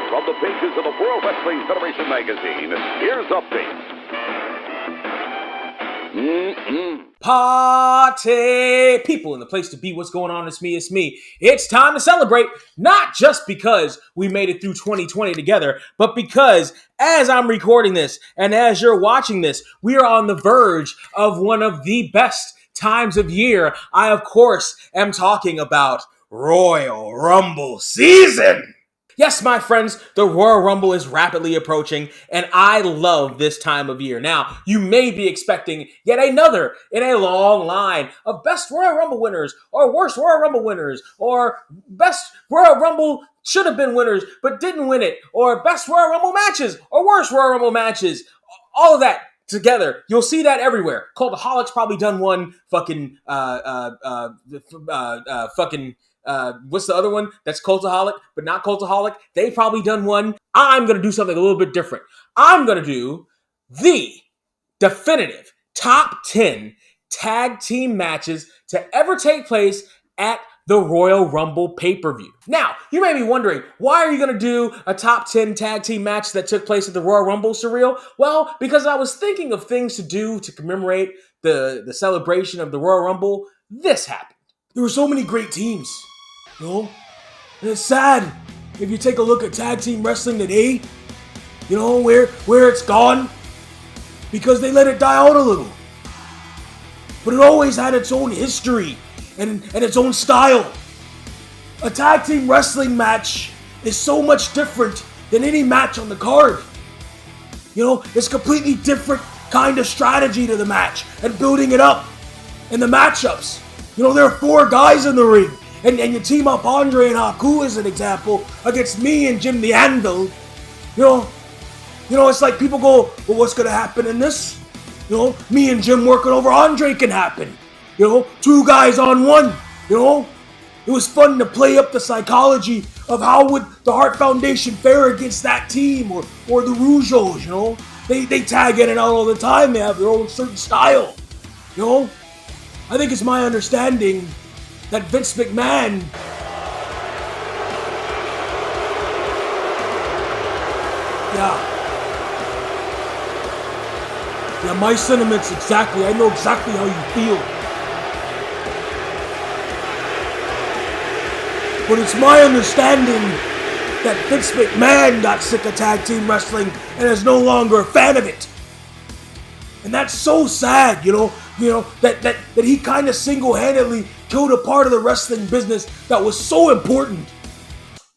From the pages of the World Wrestling Federation magazine, here's updates. Party! People in the place to be. What's going on? It's me. It's time to celebrate, not just because we made it through 2020 together, but because as I'm recording this and as you're watching this, we are on the verge of one of the best times of year. I, of course, am talking about Royal Rumble season. Yes, my friends, the Royal Rumble is rapidly approaching, and I love this time of year. Now, you may be expecting yet another in a long line of best Royal Rumble winners, or worst Royal Rumble winners, or best Royal Rumble should have been winners but didn't win it, or best Royal Rumble matches, or worst Royal Rumble matches. All of that together. You'll see that everywhere. Cultaholic's probably done one. What's the other one that's Cultaholic, but not Cultaholic? They've probably done one. I'm going to do something a little bit different. I'm going to do the definitive top 10 tag team matches to ever take place at the Royal Rumble pay-per-view. Now, you may be wondering, why are you going to do a top 10 tag team match that took place at the Royal Rumble, Surreal? Well, because I was thinking of things to do to commemorate the celebration of the Royal Rumble. This happened. There were so many great teams. You know, and it's sad if you take a look at tag team wrestling today, you know, where it's gone, because they let it die out a little. But it always had its own history and its own style. A tag team wrestling match is so much different than any match on the card. You know, it's completely different kind of strategy to the match and building it up and the matchups. You know, there are 4 guys in the ring. And you team up Andre and Haku as an example against me and Jim the Anvil. You know, it's like people go, well, what's going to happen in this? You know, me and Jim working over Andre can happen. You know, 2 guys on 1. You know, it was fun to play up the psychology of how would the Hart Foundation fare against that team or the Usos. You know, they tag in and out all the time. They have their own certain style. You know, I think it's my understanding that Vince McMahon my sentiments exactly. I know exactly how you feel. But it's my understanding that Vince McMahon got sick of tag team wrestling and is no longer a fan of it. And that's so sad, you know that he kind of single-handedly killed a part of the wrestling business that was so important.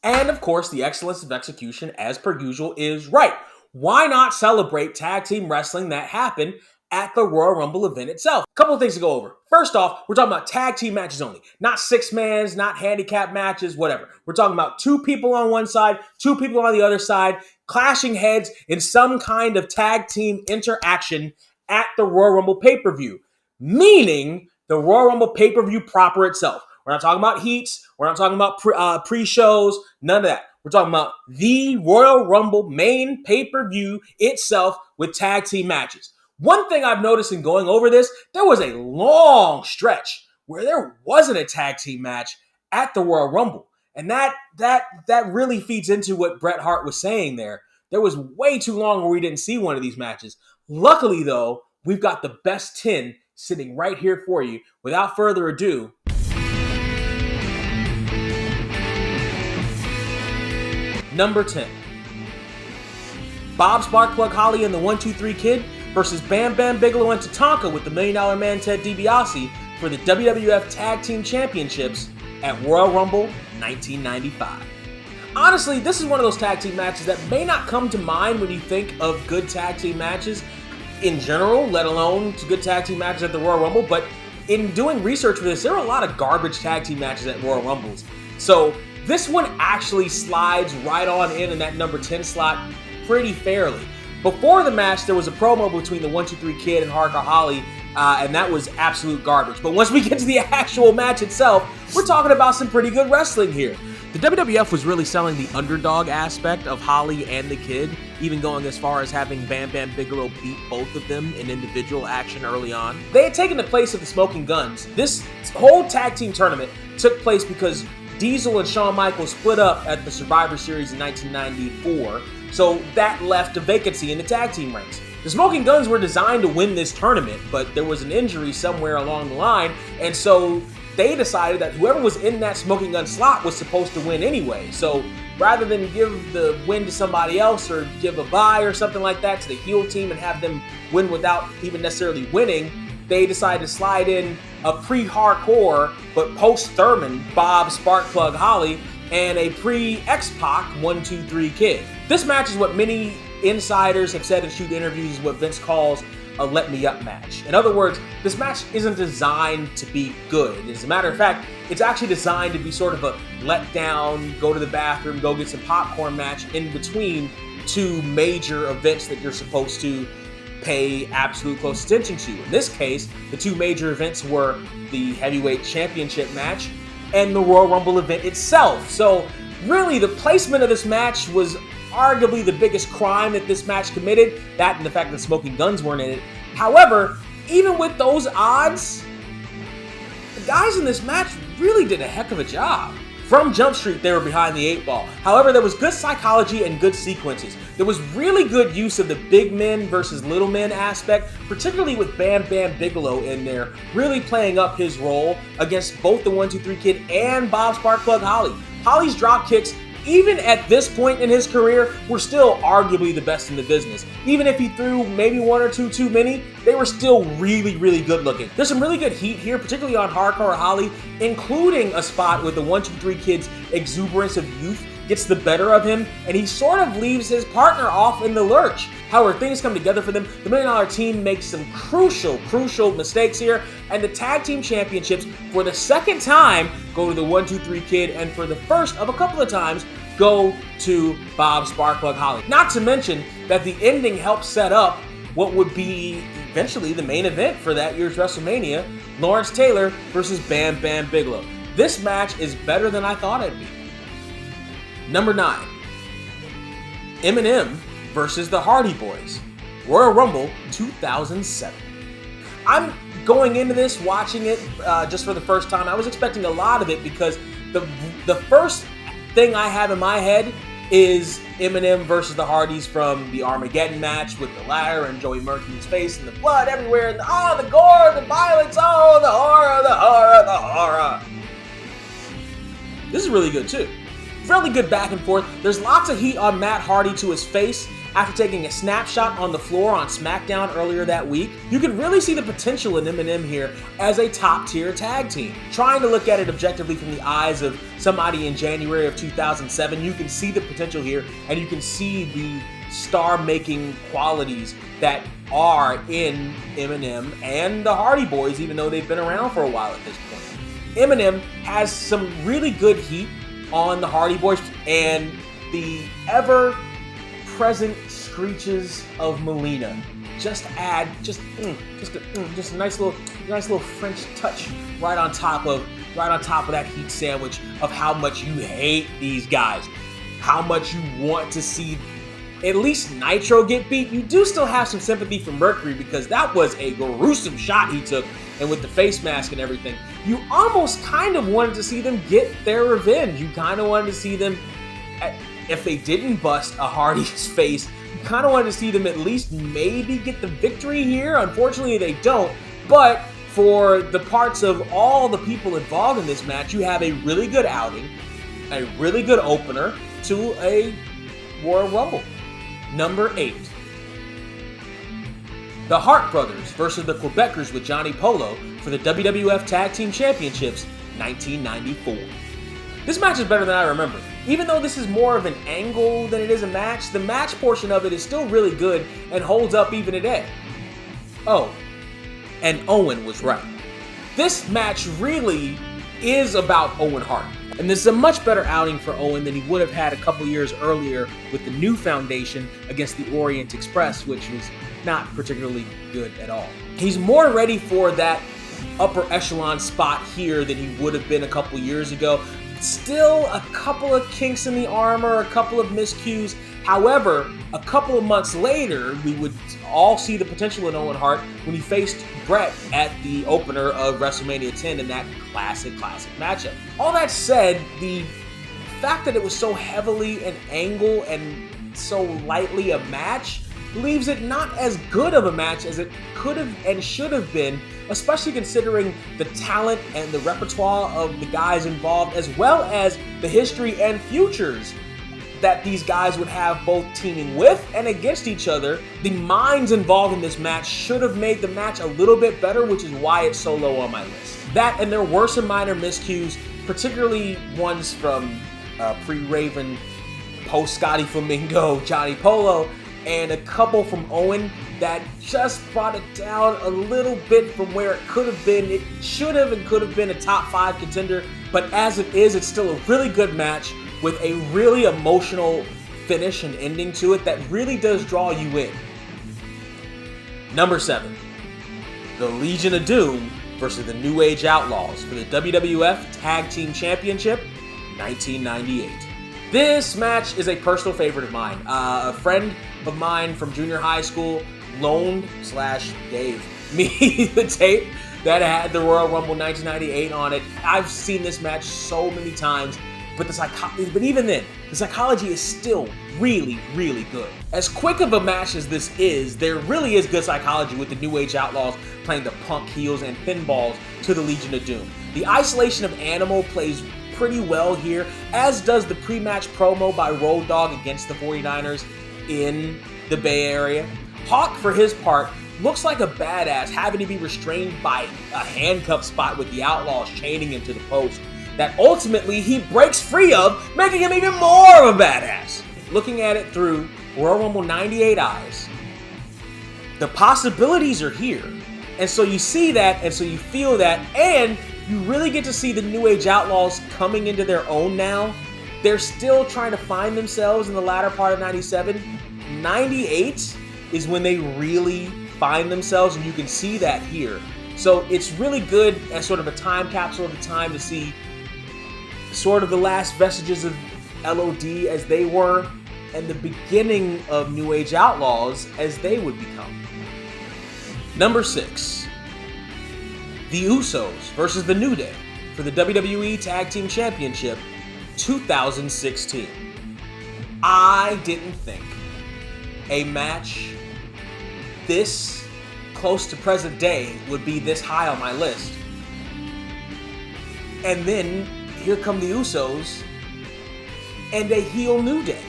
And of course, the excellence of execution, as per usual, is right. Why not celebrate tag team wrestling that happened at the Royal Rumble event itself? A couple of things to go over. First off, we're talking about tag team matches only. Not 6-mans, not handicap matches, whatever. We're talking about 2 people on one side, 2 people on the other side, clashing heads in some kind of tag team interaction at the Royal Rumble pay-per-view. Meaning the Royal Rumble pay-per-view proper itself. We're not talking about heats. We're not talking about pre-shows. None of that. We're talking about the Royal Rumble main pay-per-view itself with tag team matches. One thing I've noticed in going over this, there was a long stretch where there wasn't a tag team match at the Royal Rumble. And that really feeds into what Bret Hart was saying there. There was way too long where we didn't see one of these matches. Luckily, though, we've got the best 10 sitting right here for you. Without further ado, number 10. Bob Sparkplug Holly and the 1-2-3 Kid versus Bam Bam Bigelow and Tatanka with the $1 Million Man Ted DiBiase for the WWF Tag Team Championships at Royal Rumble 1995. Honestly, this is one of those tag team matches that may not come to mind when you think of good tag team matches in general, let alone to good tag team matches at the Royal Rumble, but in doing research for this, there are a lot of garbage tag team matches at Royal Rumbles. So this one actually slides right on in that number 10 slot pretty fairly. Before the match, there was a promo between the 1-2-3 Kid and Harker Holly, and that was absolute garbage. But once we get to the actual match itself, we're talking about some pretty good wrestling here. The WWF was really selling the underdog aspect of Holly and the Kid, even going as far as having Bam Bam Bigelow beat both of them in individual action early on. They had taken the place of the Smoking Guns. This whole tag team tournament took place because Diesel and Shawn Michaels split up at the Survivor Series in 1994, so that left a vacancy in the tag team ranks. The Smoking Guns were designed to win this tournament, but there was an injury somewhere along the line, and so they decided that whoever was in that Smoking Gun slot was supposed to win anyway. So rather than give the win to somebody else or give a bye or something like that to the heel team and have them win without even necessarily winning, they decided to slide in a pre-hardcore but post-Thurman Bob Sparkplug Holly and a pre-X-Pac 1, 2, 3 Kid. This match is what many insiders have said in shoot interviews is what Vince calls a let me up match. In other words, this match isn't designed to be good. As a matter of fact, it's actually designed to be sort of a let down, go to the bathroom, go get some popcorn match in between two major events that you're supposed to pay absolute close attention to. In this case, the two major events were the heavyweight championship match and the Royal Rumble event itself. So really, the placement of this match was arguably the biggest crime that this match committed, that and the fact that Smoking Guns weren't in it. However, even with those odds, the guys in this match really did a heck of a job. From Jump Street, they were behind the 8 ball. However, there was good psychology and good sequences. There was really good use of the big men versus little men aspect, particularly with Bam Bam Bigelow in there, really playing up his role against both the 1, 2, 3 Kid and Bob Sparkplug Holly. Holly's drop kicks, even at this point in his career, were still arguably the best in the business. Even if he threw maybe 1 or 2 too many, they were still really, really good looking. There's some really good heat here, particularly on Hardcore Holly, including a spot with the 1, 2, 3 Kid's exuberance of youth gets the better of him, and he sort of leaves his partner off in the lurch. However, things come together for them. The $1 Million Team makes some crucial mistakes here, and the Tag Team Championships, for the second time, go to the 1, 2, 3 Kid, and for the first of a couple of times, go to Bob Sparkplug Holly. Not to mention that the ending helps set up what would be eventually the main event for that year's WrestleMania, Lawrence Taylor versus Bam Bam Bigelow. This match is better than I thought it'd be. Number 9, Eminem versus the Hardy Boys, Royal Rumble 2007. I'm going into this, watching it just for the first time. I was expecting a lot of it because the first thing I have in my head is Eminem versus the Hardys from the Armageddon match with the ladder and Joey Mercury's face and the blood everywhere and the gore, the violence, the horror, the horror, the horror. This is really good too. Fairly good back and forth. There's lots of heat on Matt Hardy to his face after taking a snapshot on the floor on SmackDown earlier that week. You can really see the potential in Eminem here as a top-tier tag team. Trying to look at it objectively from the eyes of somebody in January of 2007, you can see the potential here, and you can see the star-making qualities that are in Eminem and the Hardy Boys, even though they've been around for a while at this point. Eminem has some really good heat on the Hardy Boys, and the ever-present screeches of Melina just add just a nice little French touch right on top of that heat sandwich of how much you hate these guys, how much you want to see at least Nitro get beat. You do still have some sympathy for Mercury because that was a gruesome shot he took, and with the face mask and everything, you almost kind of wanted to see them get their revenge. You kind of wanted to see them, if they didn't bust a Hardy's face, you kind of wanted to see them at least maybe get the victory here. Unfortunately, they don't. But for the parts of all the people involved in this match, you have a really good outing, a really good opener to a Royal Rumble. Number 8. The Hart Brothers versus the Quebecers with Johnny Polo for the WWF Tag Team Championships 1994. This match is better than I remember. Even though this is more of an angle than it is a match, the match portion of it is still really good and holds up even today. Oh, and Owen was right. This match really is about Owen Hart. And this is a much better outing for Owen than he would have had a couple years earlier with the New Foundation against the Orient Express, which was not particularly good at all. He's more ready for that upper echelon spot here than he would have been a couple years ago. Still a couple of kinks in the armor, a couple of miscues. However, a couple of months later, we would all see the potential in Owen Hart when he faced Bret at the opener of WrestleMania 10 in that classic matchup. All that said, the fact that it was so heavily an angle and so lightly a match leaves it not as good of a match as it could have and should have been, especially considering the talent and the repertoire of the guys involved, as well as the history and futures that these guys would have both teaming with and against each other. The minds involved in this match should have made the match a little bit better, which is why it's so low on my list. That, and there were some minor miscues, particularly ones from pre-Raven, post-Scotty Flamingo, Johnny Polo, and a couple from Owen that just brought it down a little bit from where it could have been. It should have and could have been a top 5 contender, but as it is, it's still a really good match with a really emotional finish and ending to it that really does draw you in. Number 7, the Legion of Doom versus the New Age Outlaws for the WWF Tag Team Championship, 1998. This match is a personal favorite of mine. A friend of mine from junior high school loaned/gave me the tape that had the Royal Rumble 1998 on it. I've seen this match so many times, but even then, the psychology is still really, really good. As quick of a match as this is, there really is good psychology with the New Age Outlaws playing the punk heels and pinballs to the Legion of Doom. The isolation of Animal plays pretty well here, as does the pre-match promo by Road Dogg against the 49ers in the Bay Area. Hawk, for his part, looks like a badass, having to be restrained by a handcuff spot with the Outlaws chaining him to the post that ultimately he breaks free of, making him even more of a badass. Looking at it through Royal Rumble 98 eyes, the possibilities are here. And so you see that, and so you feel that, and you really get to see the New Age Outlaws coming into their own now. They're still trying to find themselves in the latter part of 97. 98 is when they really find themselves, and you can see that here. So it's really good as sort of a time capsule of the time to see sort of the last vestiges of LOD as they were, and the beginning of New Age Outlaws as they would become. Number 6, the Usos versus the New Day for the WWE Tag Team Championship, 2016. I didn't think a match this close to present day would be this high on my list. And then here come the Usos and a heel New Day.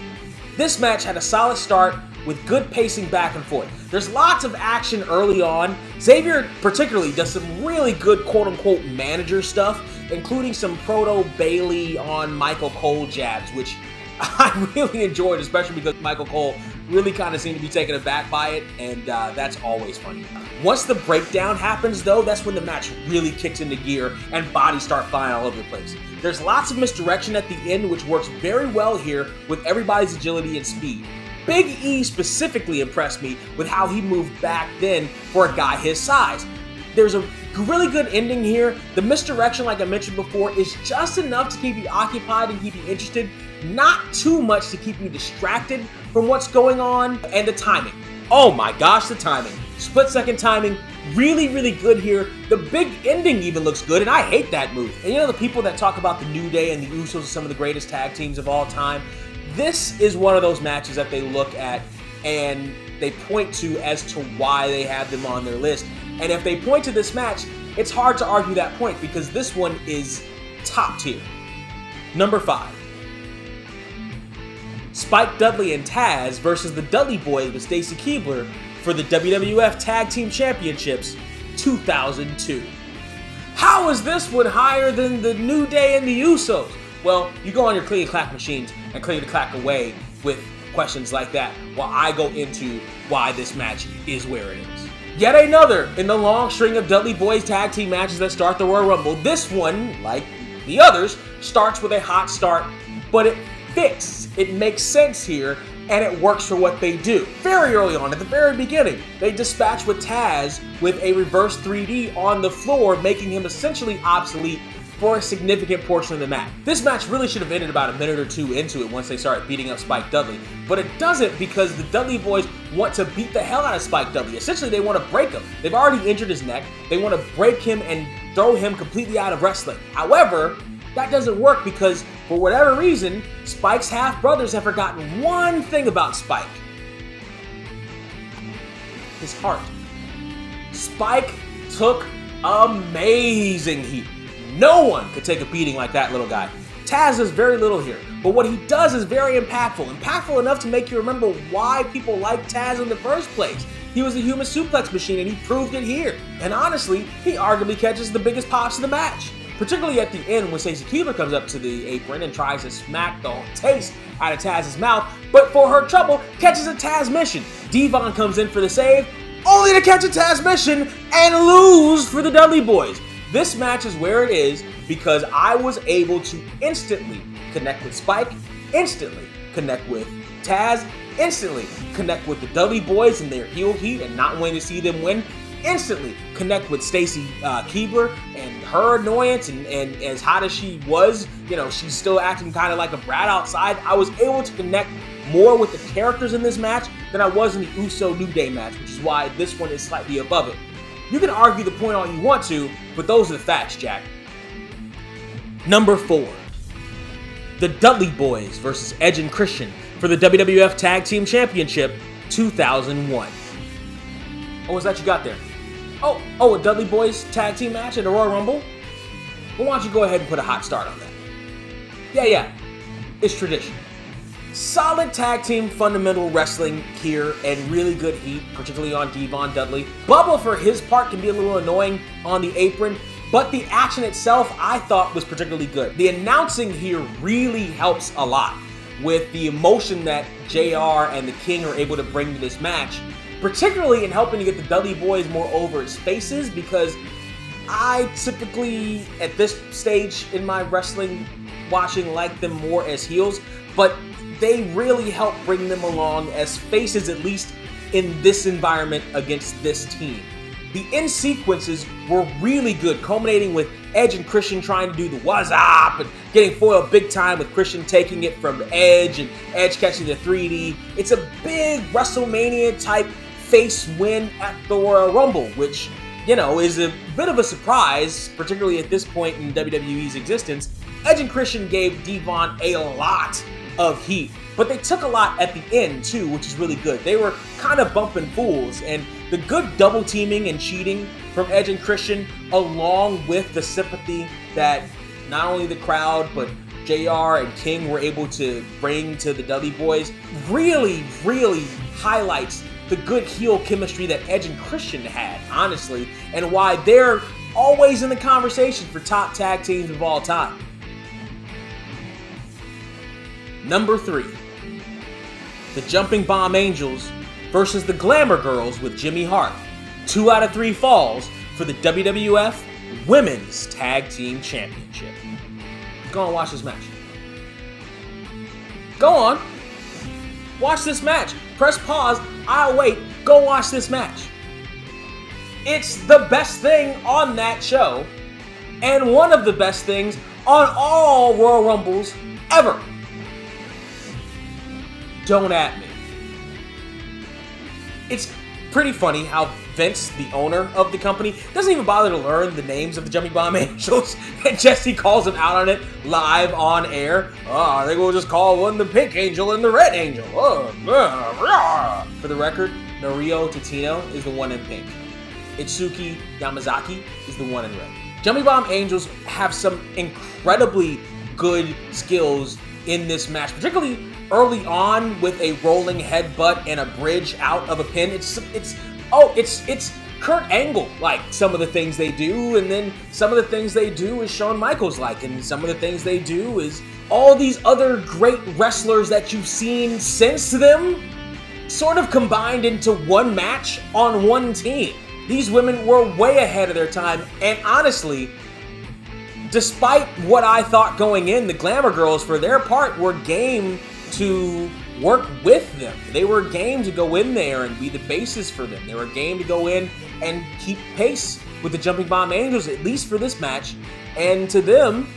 This match had a solid start with good pacing back and forth. There's lots of action early on. Xavier particularly does some really good quote-unquote manager stuff, including some proto-Bailey on Michael Cole jabs, which I really enjoyed, especially because Michael Cole really kind of seemed to be taken aback by it, and that's always funny. Once the breakdown happens, though, that's when the match really kicks into gear and bodies start flying all over the place. There's lots of misdirection at the end, which works very well here with everybody's agility and speed. Big E specifically impressed me with how he moved back then for a guy his size. There's a really good ending here. The misdirection, like I mentioned before, is just enough to keep you occupied and keep you interested, not too much to keep you distracted from what's going on. And the timing. Oh my gosh, the timing. Split-second timing, really, really good here. The big ending even looks good, and I hate that move. And you know the people that talk about the New Day and the Usos as some of the greatest tag teams of all time? This is one of those matches that they look at and they point to as to why they have them on their list. And if they point to this match, it's hard to argue that point because this one is top tier. Number 5. Spike Dudley and Taz versus the Dudley Boyz with Stacy Keibler for the WWF Tag Team Championships, 2002. How is this one higher than the New Day and the Usos? Well, you go on your clean clack machines and clean the clack away with questions like that while I go into why this match is where it is. Yet another in the long string of Dudley Boyz tag team matches that start the Royal Rumble. This one, like the others, starts with a hot start, but it fits. It makes sense here, and it works for what they do. Very early on, at the very beginning, they dispatch with Taz with a reverse 3D on the floor, making him essentially obsolete for a significant portion of the match. This match really should have ended about a minute or two into it once they started beating up Spike Dudley, but it doesn't because the Dudley boys want to beat the hell out of Spike Dudley. Essentially, they want to break him. They've already injured his neck. They want to break him and throw him completely out of wrestling. However, that doesn't work because, for whatever reason, Spike's half-brothers have forgotten one thing about Spike. His heart. Spike took amazing heat. No one could take a beating like that little guy. Taz does very little here, but what he does is very impactful. Impactful enough to make you remember why people like Taz in the first place. He was a human suplex machine and he proved it here. And honestly, he arguably catches the biggest pops of the match. Particularly at the end when Stacy Keibler comes up to the apron and tries to smack the taste out of Taz's mouth, but for her trouble, catches a Taz mission. Devon comes in for the save, only to catch a Taz mission and lose for the Dudley boys. This match is where it is because I was able to instantly connect with Spike, instantly connect with Taz, instantly connect with the Dudley boys and their heel heat and not wanting to see them win, instantly connect with Stacy Keibler and her annoyance and as hot as she was, you know, she's still acting kind of like a brat outside. I was able to connect more with the characters in this match than I was in the Uso New Day match, which is why this one is slightly above it. You can argue the point all you want to, but those are the facts, Jack. Number 4. The Dudley Boys versus Edge and Christian for the WWF Tag Team Championship 2001. What was that you got there? Oh, a Dudley Boys tag team match at the Royal Rumble? Well, why don't you go ahead and put a hot start on that? Yeah, it's tradition. Solid tag team fundamental wrestling here and really good heat, particularly on Devon Dudley. Bubba, for his part, can be a little annoying on the apron, but the action itself I thought was particularly good. The announcing here really helps a lot with the emotion that JR and the King are able to bring to this match, particularly in helping to get the Dudley boys more over his faces, because I typically, at this stage in my wrestling watching, like them more as heels, but they really help bring them along as faces, at least in this environment against this team. The end sequences were really good, culminating with Edge and Christian trying to do the what's up and getting foiled big time with Christian taking it from Edge and Edge catching the 3D. It's a big WrestleMania type face win at the Royal Rumble, which, you know, is a bit of a surprise, particularly at this point in WWE's existence. Edge and Christian gave Devon a lot of heat, but they took a lot at the end too, which is really good. They were kind of bumping fools, and the good double teaming and cheating from Edge and Christian, along with the sympathy that not only the crowd but JR and King were able to bring to the Dudley boys, really highlights the good heel chemistry that Edge and Christian had, honestly, and why they're always in the conversation for top tag teams of all time. Number 3, the Jumping Bomb Angels versus the Glamour Girls with Jimmy Hart. 2 out of 3 falls for the WWF Women's Tag Team Championship. Go on, watch this match. Go on. Watch this match. Press pause. I'll wait. Go watch this match. It's the best thing on that show, and one of the best things on all Royal Rumbles ever. Don't at me. It's pretty funny how Vince, the owner of the company, doesn't even bother to learn the names of the Jumping Bomb Angels, and Jesse calls him out on it live on air. I think we'll just call one the Pink Angel and the Red Angel. For the record, Norio Tatino is the one in pink. Itsuki Yamazaki is the one in red. Jumping Bomb Angels have some incredibly good skills in this match, particularly early on with a rolling headbutt and a bridge out of a pin. It's Kurt Angle like some of the things they do, and then some of the things they do is Shawn Michaels like, and some of the things they do is all these other great wrestlers that you've seen since them sort of combined into one match on one team. These women were way ahead of their time, and honestly, despite what I thought going in, the Glamour Girls, for their part, were game to work with them. They were game to go in there and be the basis for them. They were game to go in and keep pace with the Jumping Bomb Angels, at least for this match. And to them,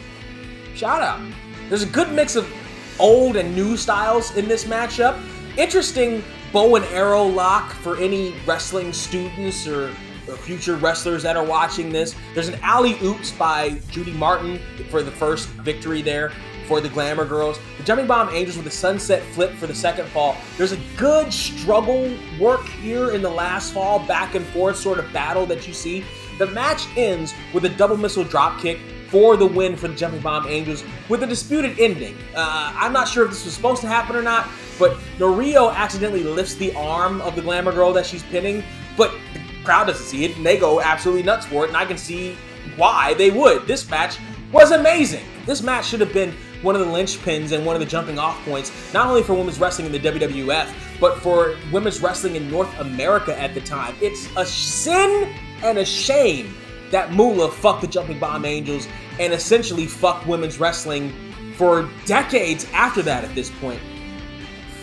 shout out. There's a good mix of old and new styles in this matchup. Interesting bow and arrow lock for any wrestling students or future wrestlers that are watching this. There's an alley-oops by Judy Martin for the first victory there for the Glamour girls. The Jumping Bomb Angels with a sunset flip for the second fall. There's a good struggle work here in the last fall, back and forth sort of battle that you see. The match ends with a double missile drop kick for the win for the Jumping Bomb Angels with a disputed ending. I'm not sure if this was supposed to happen or not, but Norio accidentally lifts the arm of the Glamour girl that she's pinning, but the crowd doesn't see it, and they go absolutely nuts for it, and I can see why they would. This match was amazing. This match should have been one of the linchpins and one of the jumping off points, not only for women's wrestling in the WWF, but for women's wrestling in North America at the time. It's a sin and a shame that Moolah fucked the Jumping Bomb Angels and essentially fucked women's wrestling for decades after that at this point.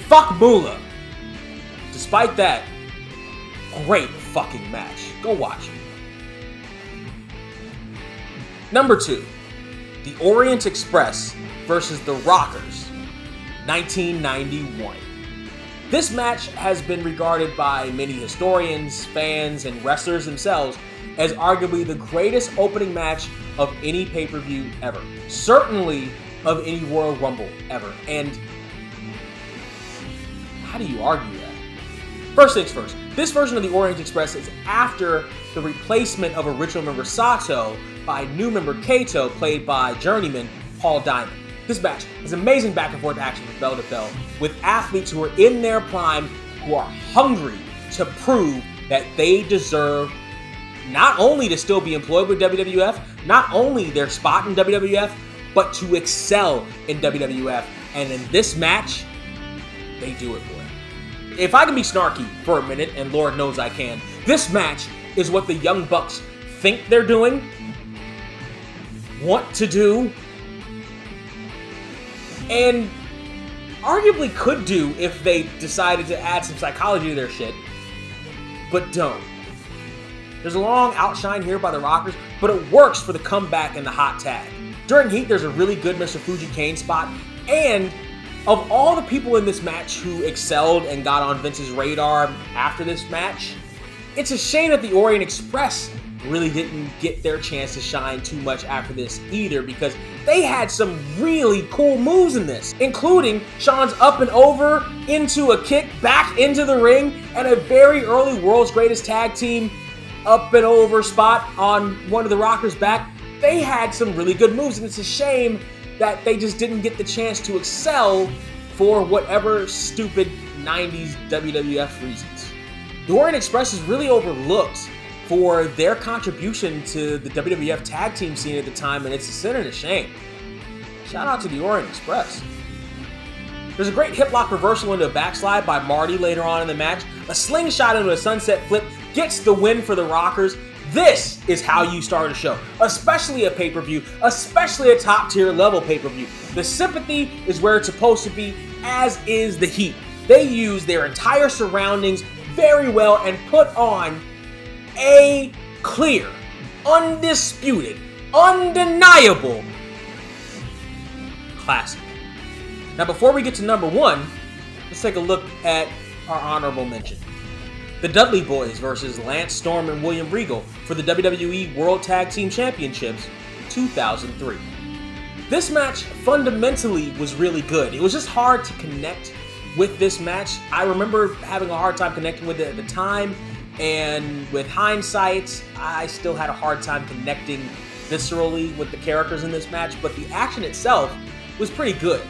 Fuck Moolah. Despite that, great fucking match. Go watch it. Number 2, the Orient Express versus the Rockers, 1991. This match has been regarded by many historians, fans, and wrestlers themselves as arguably the greatest opening match of any pay-per-view ever. Certainly of any Royal Rumble ever. And how do you argue that? First things first, this version of the Orient Express is after the replacement of original member Sato by new member Kato, played by journeyman Paul Diamond. This match is amazing back and forth action from bell to bell, with athletes who are in their prime, who are hungry to prove that they deserve not only to still be employed with WWF, not only their spot in WWF, but to excel in WWF. And in this match, they do it for it. If I can be snarky for a minute, and Lord knows I can, this match is what the Young Bucks think they're doing, want to do, and arguably could do if they decided to add some psychology to their shit, but don't. There's a long outshine here by the Rockers, but it works for the comeback and the hot tag. During heat, there's a really good Mr. Fuji Kane spot, and of all the people in this match who excelled and got on Vince's radar after this match, it's a shame that the Orient Express really didn't get their chance to shine too much after this either, because they had some really cool moves in this, including Shawn's up and over into a kick back into the ring and a very early World's Greatest Tag Team up and over spot on one of the Rockers' back. They had some really good moves, and it's a shame that they just didn't get the chance to excel for whatever stupid 90s WWF reasons. The Orient Express is really overlooked for their contribution to the WWF tag team scene at the time, and it's a sin and a shame. Shout out to the Orient Express. There's a great hip lock reversal into a backslide by Marty later on in the match. A slingshot into a sunset flip gets the win for the Rockers. This is how you start a show, especially a pay-per-view, especially a top-tier level pay-per-view. The sympathy is where it's supposed to be, as is the heat. They use their entire surroundings very well and put on a clear, undisputed, undeniable classic. Now, before we get to number 1, let's take a look at our honorable mention. The Dudley Boyz versus Lance Storm and William Regal for the WWE World Tag Team Championships 2003. This match fundamentally was really good. It was just hard to connect with this match. I remember having a hard time connecting with it at the time, and with hindsight, I still had a hard time connecting viscerally with the characters in this match, but the action itself was pretty good.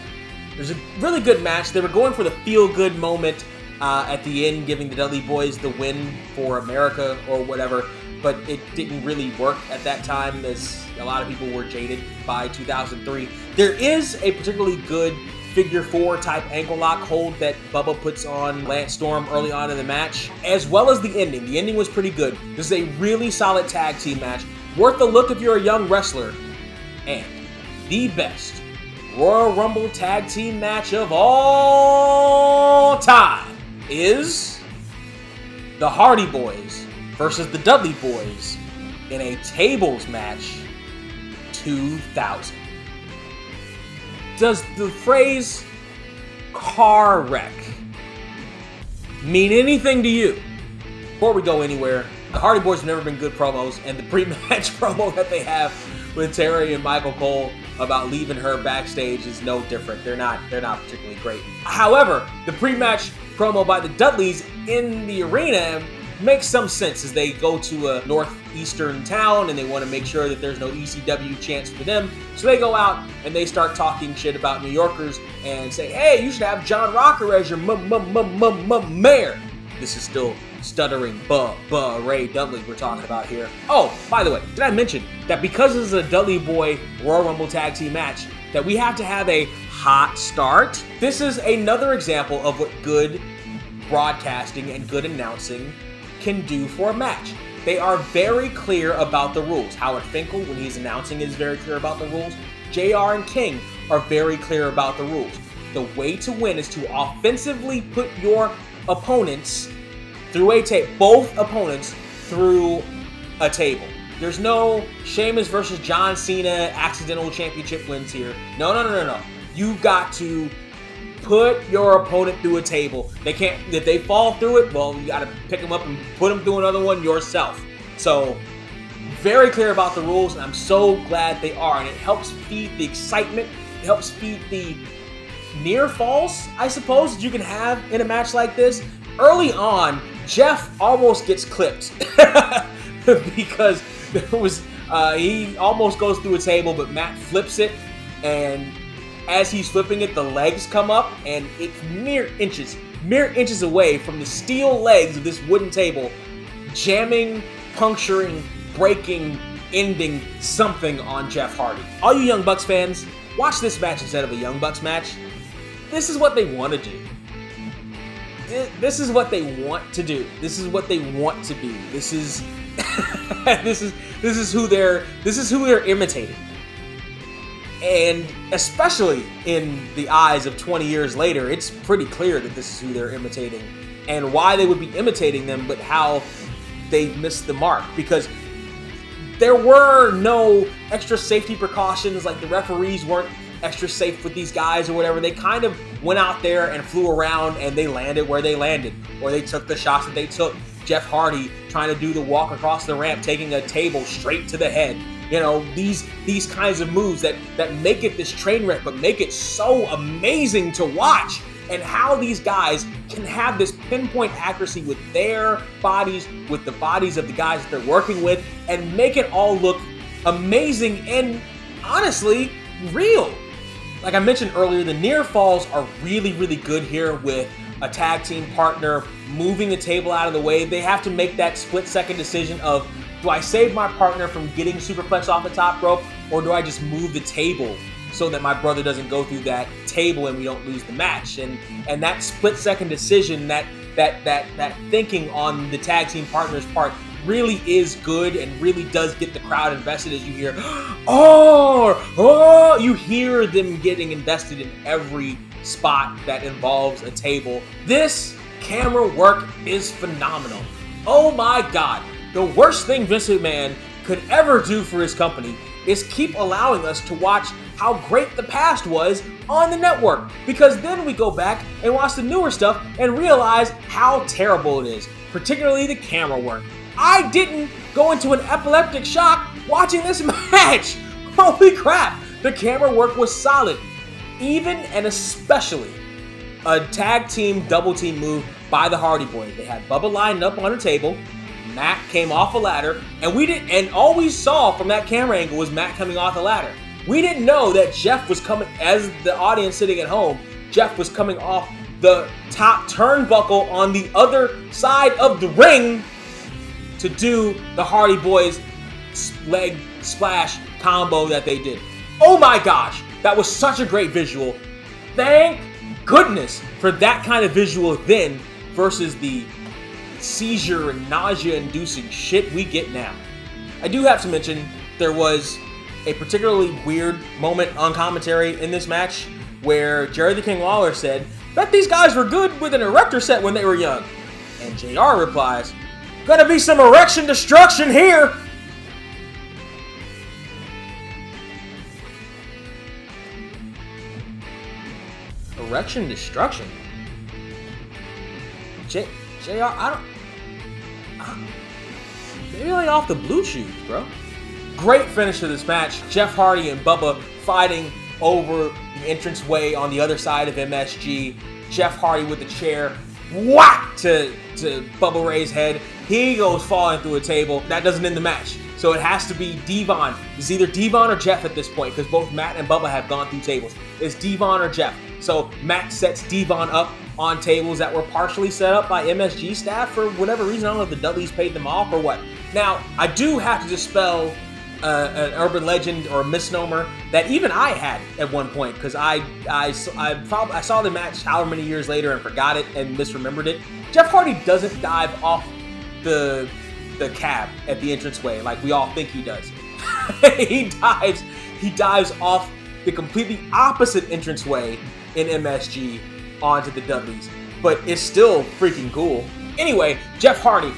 It was a really good match. They were going for the feel-good moment at the end, giving the Dudley Boyz the win for America or whatever, but it didn't really work at that time, as a lot of people were jaded by 2003. There is a particularly good figure 4 type ankle lock hold that Bubba puts on Lance Storm early on in the match, as well as the ending. The ending was pretty good. This is a really solid tag team match, worth a look if you're a young wrestler, and the best Royal Rumble tag team match of all time is the Hardy Boys versus the Dudley Boys in a tables match 2000. Does the phrase car wreck mean anything to you? Before we go anywhere, the Hardy Boyz have never been good promos, and the pre-match promo that they have with Terry and Michael Cole about leaving her backstage is no different. They're not particularly great. However, the pre-match promo by the Dudleys in the arena makes some sense as they go to a northeastern town and they want to make sure that there's no ECW chance for them. So they go out and they start talking shit about New Yorkers and say, hey, you should have John Rocker as your mayor. This is still stuttering Ray Dudley we're talking about here. Oh, by the way, did I mention that because this is a Dudley Boy Royal Rumble Tag Team match, that we have to have a hot start? This is another example of what good broadcasting and good announcing can do for a match. They are very clear about the rules. Howard Finkel, when he's announcing, is very clear about the rules. JR and King are very clear about the rules. The way to win is to offensively put your opponents through a table, both opponents through a table. There's no Sheamus versus John Cena accidental championship wins here. No. You've got to put your opponent through a table. They can't, if they fall through it, well, you got to pick them up and put them through another one yourself. So, very clear about the rules, and I'm so glad they are. And it helps feed the excitement. It helps feed the near falls, I suppose, that you can have in a match like this. Early on, Jeff almost gets clipped because there was he almost goes through a table, but Matt flips it, and as he's flipping it, the legs come up, and it's mere inches away from the steel legs of this wooden table, jamming, puncturing, breaking, ending something on Jeff Hardy. All you Young Bucks fans, watch this match instead of a Young Bucks match. This is what they want to do. This is what they want to do. This is what they want to be. This is this is who they're imitating. And especially in the eyes of 20 years later, it's pretty clear that this is who they're imitating and why they would be imitating them, but how they missed the mark, because there were no extra safety precautions, like the referees weren't extra safe with these guys or whatever. They kind of went out there and flew around and they landed where they landed, or they took the shots that they took. Jeff Hardy trying to do the walk across the ramp, taking a table straight to the head. You know, these kinds of moves that make it this train wreck, but make it so amazing to watch. And how these guys can have this pinpoint accuracy with their bodies, with the bodies of the guys that they're working with, and make it all look amazing and honestly real. Like I mentioned earlier, the near falls are really, really good here with a tag team partner moving the table out of the way. They have to make that split-second decision of, do I save my partner from getting superplex off the top rope, or do I just move the table so that my brother doesn't go through that table and we don't lose the match? And that split-second decision, that thinking on the tag team partner's part really is good and really does get the crowd invested as you hear, oh, you hear them getting invested in every spot that involves a table. This camera work is phenomenal. Oh my God. The worst thing Vince McMahon could ever do for his company is keep allowing us to watch how great the past was on the network, because then we go back and watch the newer stuff and realize how terrible it is, particularly the camera work. I didn't go into an epileptic shock watching this match. Holy crap, the camera work was solid. Even and especially a tag team double team move by the Hardy Boyz. They had Bubba lined up on a table. Matt came off a ladder, and all we saw from that camera angle was Matt coming off the ladder. We didn't know that Jeff was coming, as the audience sitting at home, Jeff was coming off the top turnbuckle on the other side of the ring to do the Hardy Boyz leg splash combo that they did. Oh my gosh, that was such a great visual. Thank goodness for that kind of visual then versus the seizure and nausea-inducing shit we get now. I do have to mention there was a particularly weird moment on commentary in this match where Jerry the King Lawler said, "Bet these guys were good with an erector set when they were young." And JR replies, "Gonna be some erection destruction here." Resurrection Destruction. JR, maybe lay off the blue shoes, bro. Great finish to this match. Jeff Hardy and Bubba fighting over the entranceway on the other side of MSG. Jeff Hardy with the chair, whack to Bubba Ray's head. He goes falling through a table. That doesn't end the match. So it has to be Devon. It's either Devon or Jeff at this point because both Matt and Bubba have gone through tables. It's Devon or Jeff. So Matt sets Devon up on tables that were partially set up by MSG staff for whatever reason. I don't know if the Dudleys paid them off or what. Now, I do have to dispel an urban legend or a misnomer that even I had at one point because I saw the match however many years later and forgot it and misremembered it. Jeff Hardy doesn't dive off the cab at the entranceway like we all think he does. he dives off the completely opposite entranceway in MSG onto the Dudleys, but it's still freaking cool. Anyway, Jeff Hardy,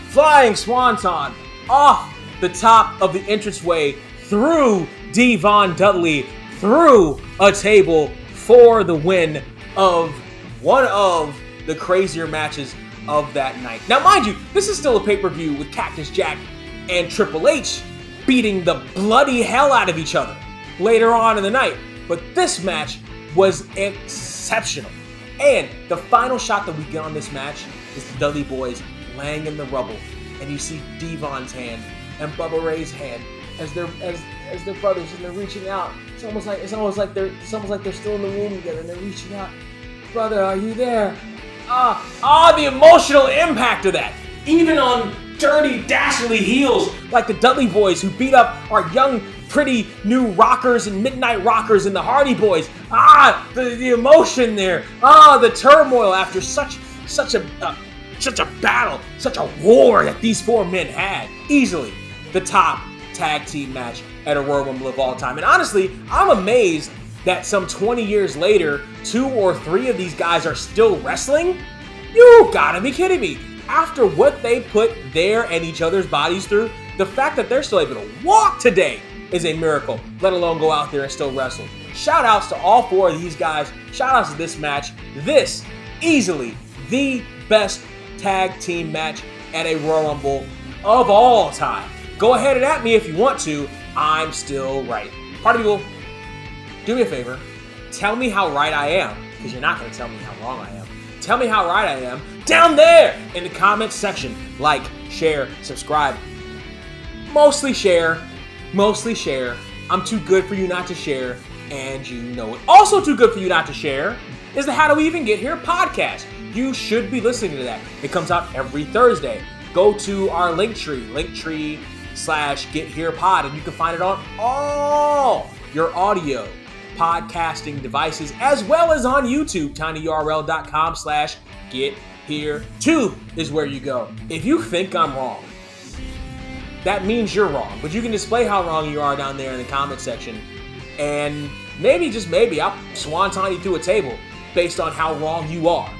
flying swanton off the top of the entranceway through Devon Dudley through a table for the win of one of the crazier matches of that night. Now, mind you, this is still a pay-per-view with Cactus Jack and Triple H beating the bloody hell out of each other later on in the night. But this match was exceptional. And the final shot that we get on this match is the Dudley Boyz laying in the rubble. And you see Devon's hand and Bubba Ray's hand as they're brothers and they're reaching out. It's almost like they're still in the room together and they're reaching out. Brother, are you there? The emotional impact of that. Even on dirty, dastardly heels like the Dudley Boyz who beat up our young, pretty new rockers and midnight rockers and the Hardy Boys. The emotion there. The turmoil after such a battle, such a war that these four men had. Easily the top tag team match at a Royal Rumble of all time. And honestly, I'm amazed that some 20 years later, 2 or 3 of these guys are still wrestling? You gotta be kidding me. After what they put their and each other's bodies through, the fact that they're still able to walk today is a miracle, let alone go out there and still wrestle. Shout outs to all 4 of these guys. Shout outs to this match. This, easily, the best tag team match at a Royal Rumble of all time. Go ahead and at me if you want to. I'm still right. Party people, do me a favor. Tell me how right I am, because you're not going to tell me how wrong I am. Tell me how right I am down there in the comments section. Like, share, subscribe. Mostly share. I'm too good for you not to share, and you know it. Also too good for you not to share is the How Do We Even Get Here podcast. You should be listening to that. It comes out every Thursday. Go to our linktree/GetHerePod, and you can find it on all your audio podcasting devices, as well as on YouTube, tinyurl.com/GetHereTube is where you go. If you think I'm wrong, that means you're wrong, but you can display how wrong you are down there in the comment section, and maybe, just maybe, I'll swanton you through a table based on how wrong you are.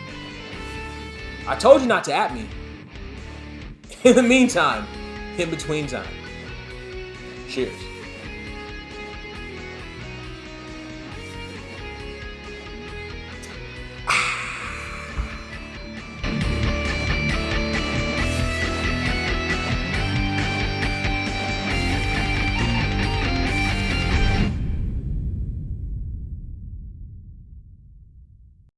I told you not to at me. In the meantime, in between time, cheers.